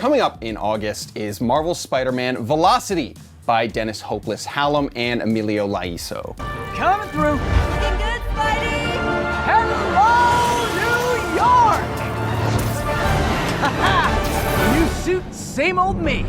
coming up in August is Marvel's Spider-Man Velocity by Dennis Hopeless Hallam and Emilio Laiso. Coming through. Looking good, Spidey! Hello, New York! Haha! New suit, same old me.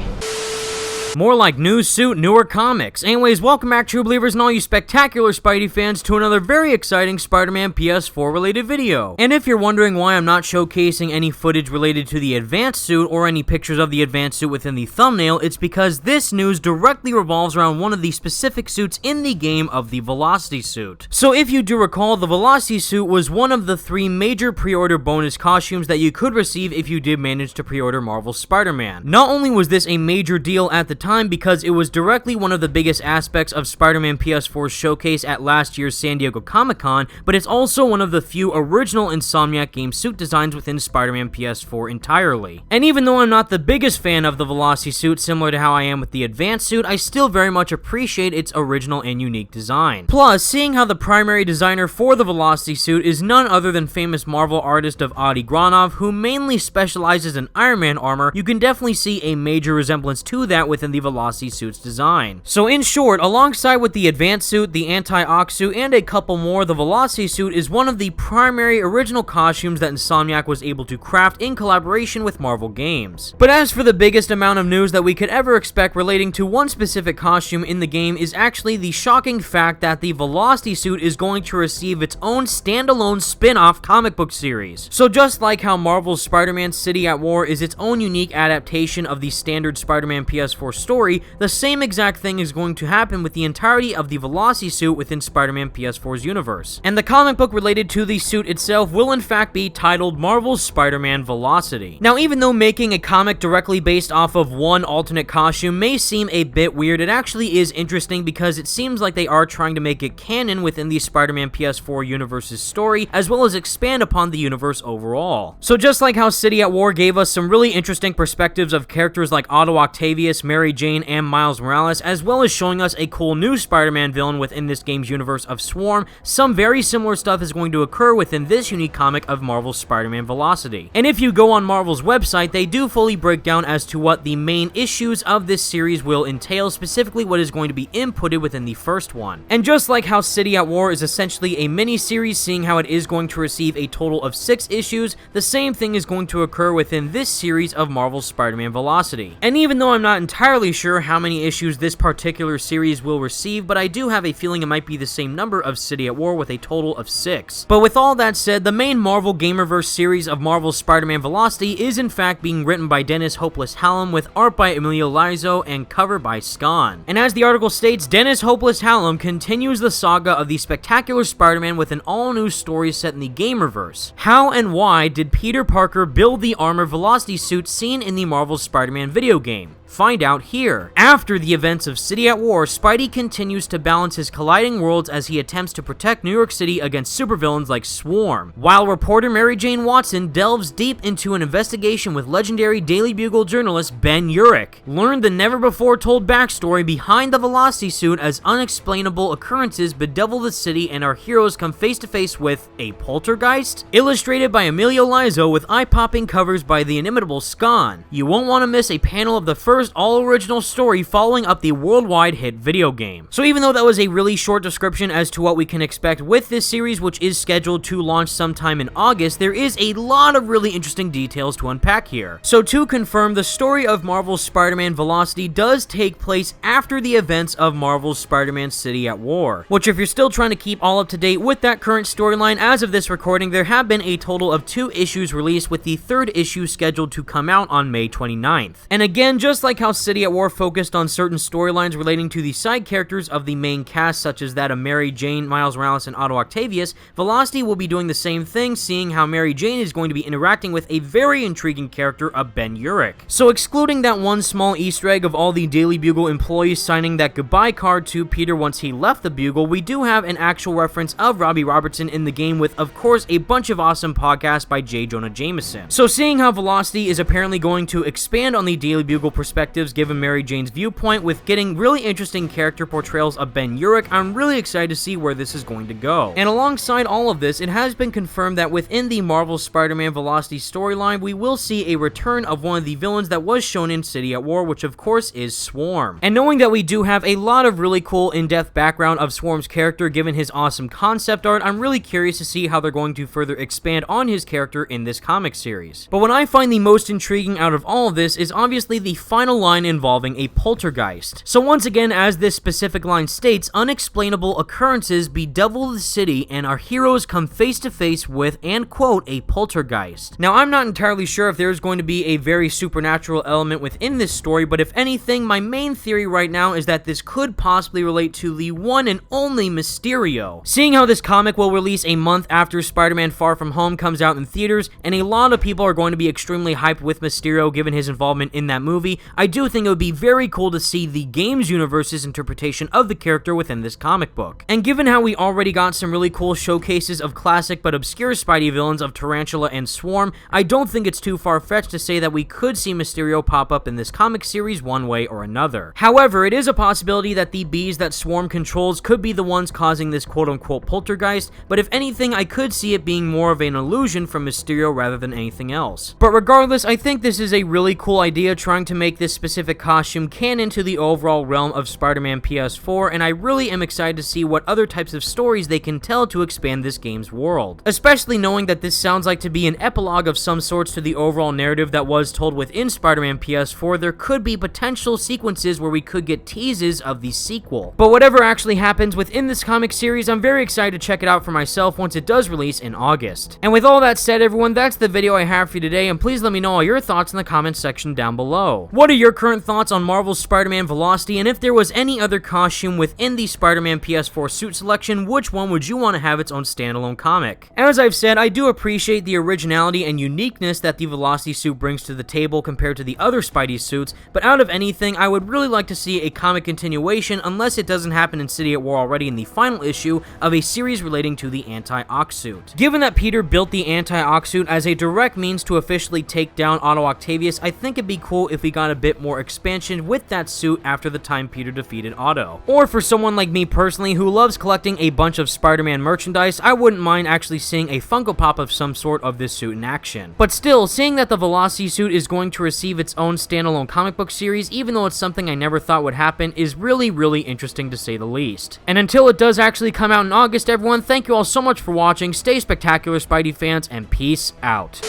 More like new suit, newer comics. Anyways, welcome back, true believers and all you spectacular Spidey fans, to another very exciting Spider-Man PS4 related video. And if you're wondering why I'm not showcasing any footage related to the advanced suit or any pictures of the advanced suit within the thumbnail, it's because this news directly revolves around one of the specific suits in the game of the Velocity suit. So if you do recall, the Velocity suit was one of the 3 major pre-order bonus costumes that you could receive if you did manage to pre-order Marvel's Spider-Man. Not only was this a major deal at the time because it was directly one of the biggest aspects of Spider-Man PS4's showcase at last year's San Diego Comic-Con, but it's also one of the few original Insomniac game suit designs within Spider-Man PS4 entirely. And even though I'm not the biggest fan of the Velocity suit, similar to how I am with the Advanced suit, I still very much appreciate its original and unique design. Plus, seeing how the primary designer for the Velocity suit is none other than famous Marvel artist of Adi Granov, who mainly specializes in Iron Man armor, you can definitely see a major resemblance to that within the Velocity suit's design. So in short, alongside with the Advanced suit, the Anti-Ox suit, and a couple more, the Velocity suit is one of the primary original costumes that Insomniac was able to craft in collaboration with Marvel Games. But as for the biggest amount of news that we could ever expect relating to one specific costume in the game is actually the shocking fact that the Velocity suit is going to receive its own standalone spin-off comic book series. So just like how Marvel's Spider-Man City at War is its own unique adaptation of the standard Spider-Man PS4 story, the same exact thing is going to happen with the entirety of the Velocity suit within Spider-Man PS4's universe. And the comic book related to the suit itself will in fact be titled Marvel's Spider-Man Velocity. Now, even though making a comic directly based off of one alternate costume may seem a bit weird, it actually is interesting because it seems like they are trying to make it canon within the Spider-Man PS4 universe's story, as well as expand upon the universe overall. So just like how City at War gave us some really interesting perspectives of characters like Otto Octavius, Mary Jane, and Miles Morales, as well as showing us a cool new Spider-Man villain within this game's universe of Swarm, some very similar stuff is going to occur within this unique comic of Marvel's Spider-Man Velocity. And if you go on Marvel's website, they do fully break down as to what the main issues of this series will entail, specifically what is going to be inputted within the first one. And just like how City at War is essentially a mini-series, seeing how it is going to receive a total of 6 issues, the same thing is going to occur within this series of Marvel's Spider-Man Velocity. And even though I'm not entirely sure how many issues this particular series will receive, but I do have a feeling it might be the same number of City at War with a total of 6. But with all that said, the main Marvel Gamerverse series of Marvel's Spider-Man Velocity is in fact being written by Dennis Hopeless Hallam with art by Emilio Laiso and cover by Scon. And as the article states, Dennis Hopeless Hallam continues the saga of the spectacular Spider-Man with an all-new story set in the Gamerverse. How and why did Peter Parker build the armored Velocity suit seen in the Marvel Spider-Man video game? Find out here. After the events of City at War, Spidey continues to balance his colliding worlds as he attempts to protect New York City against supervillains like Swarm, while reporter Mary Jane Watson delves deep into an investigation with legendary Daily Bugle journalist Ben Urich. Learn the never-before-told backstory behind the Velocity suit as unexplainable occurrences bedevil the city and our heroes come face-to-face with a poltergeist? Illustrated by Emilio Laiso with eye-popping covers by the inimitable Scon. You won't want to miss a panel of the first all-original story following up the worldwide hit video game. So even though that was a really short description as to what we can expect with this series, which is scheduled to launch sometime in August, there is a lot of really interesting details to unpack here. So to confirm, the story of Marvel's Spider-Man Velocity does take place after the events of Marvel's Spider-Man City at War, which if you're still trying to keep all up to date with that current storyline, as of this recording, there have been a total of 2 issues released, with the 3rd issue scheduled to come out on May 29th. And again, just like how City at War focused on certain storylines relating to the side characters of the main cast, such as that of Mary Jane, Miles Morales, and Otto Octavius, Velocity will be doing the same thing, seeing how Mary Jane is going to be interacting with a very intriguing character of Ben Urich. So excluding that one small Easter egg of all the Daily Bugle employees signing that goodbye card to Peter once he left the Bugle, we do have an actual reference of Robbie Robertson in the game with, of course, a bunch of awesome podcasts by J. Jonah Jameson. So seeing how Velocity is apparently going to expand on the Daily Bugle perspective perspectives given Mary Jane's viewpoint, with getting really interesting character portrayals of Ben Urich. I'm really excited to see where this is going to go. And alongside all of this, it has been confirmed that within the Marvel Spider-Man Velocity storyline, we will see a return of one of the villains that was shown in City at War, which of course is Swarm. And knowing that we do have a lot of really cool in-depth background of Swarm's character given his awesome concept art, I'm really curious to see how they're going to further expand on his character in this comic series. But what I find the most intriguing out of all of this is obviously the final line involving a poltergeist. So once again, as this specific line states, unexplainable occurrences bedevil the city and our heroes come face to face with, and quote, a poltergeist. Now, I'm not entirely sure if there's going to be a very supernatural element within this story, but if anything, my main theory right now is that this could possibly relate to the one and only Mysterio. Seeing how this comic will release a month after Spider-Man Far From Home comes out in theaters, and a lot of people are going to be extremely hyped with Mysterio given his involvement in that movie, I do think it would be very cool to see the games universe's interpretation of the character within this comic book. And given how we already got some really cool showcases of classic but obscure Spidey villains of Tarantula and Swarm, I don't think it's too far-fetched to say that we could see Mysterio pop up in this comic series one way or another. However, it is a possibility that the bees that Swarm controls could be the ones causing this quote-unquote poltergeist, but if anything, I could see it being more of an illusion from Mysterio rather than anything else. But regardless, I think this is a really cool idea trying to make this specific costume canon to the overall realm of Spider-Man PS4, and I really am excited to see what other types of stories they can tell to expand this game's world. Especially knowing that this sounds like to be an epilogue of some sorts to the overall narrative that was told within Spider-Man PS4, there could be potential sequences where we could get teases of the sequel. But whatever actually happens within this comic series, I'm very excited to check it out for myself once it does release in August. And with all that said, everyone, that's the video I have for you today, and please let me know all your thoughts in the comments section down below. What are your current thoughts on Marvel's Spider-Man Velocity, and if there was any other costume within the Spider-Man PS4 suit selection, which one would you want to have its own standalone comic? As I've said, I do appreciate the originality and uniqueness that the Velocity suit brings to the table compared to the other Spidey suits, but out of anything, I would really like to see a comic continuation unless it doesn't happen in City at War already in the final issue of a series relating to the Anti-Ox suit. Given that Peter built the Anti-Ox suit as a direct means to officially take down Otto Octavius, I think it'd be cool if we got a bit more expansion with that suit after the time Peter defeated Otto. Or for someone like me personally who loves collecting a bunch of Spider-Man merchandise, I wouldn't mind actually seeing a Funko Pop of some sort of this suit in action. But still, seeing that the Velocity suit is going to receive its own standalone comic book series, even though it's something I never thought would happen, is really interesting to say the least. And until it does actually come out in August, everyone, thank you all so much for watching, stay spectacular Spidey fans, and peace out.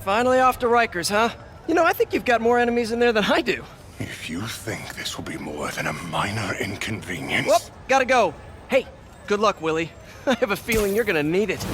Finally off to Rikers, huh? You know, I think you've got more enemies in there than I do. If you think this will be more than a minor inconvenience... Whoop, gotta go. Hey, good luck, Willie. I have a feeling you're gonna need it.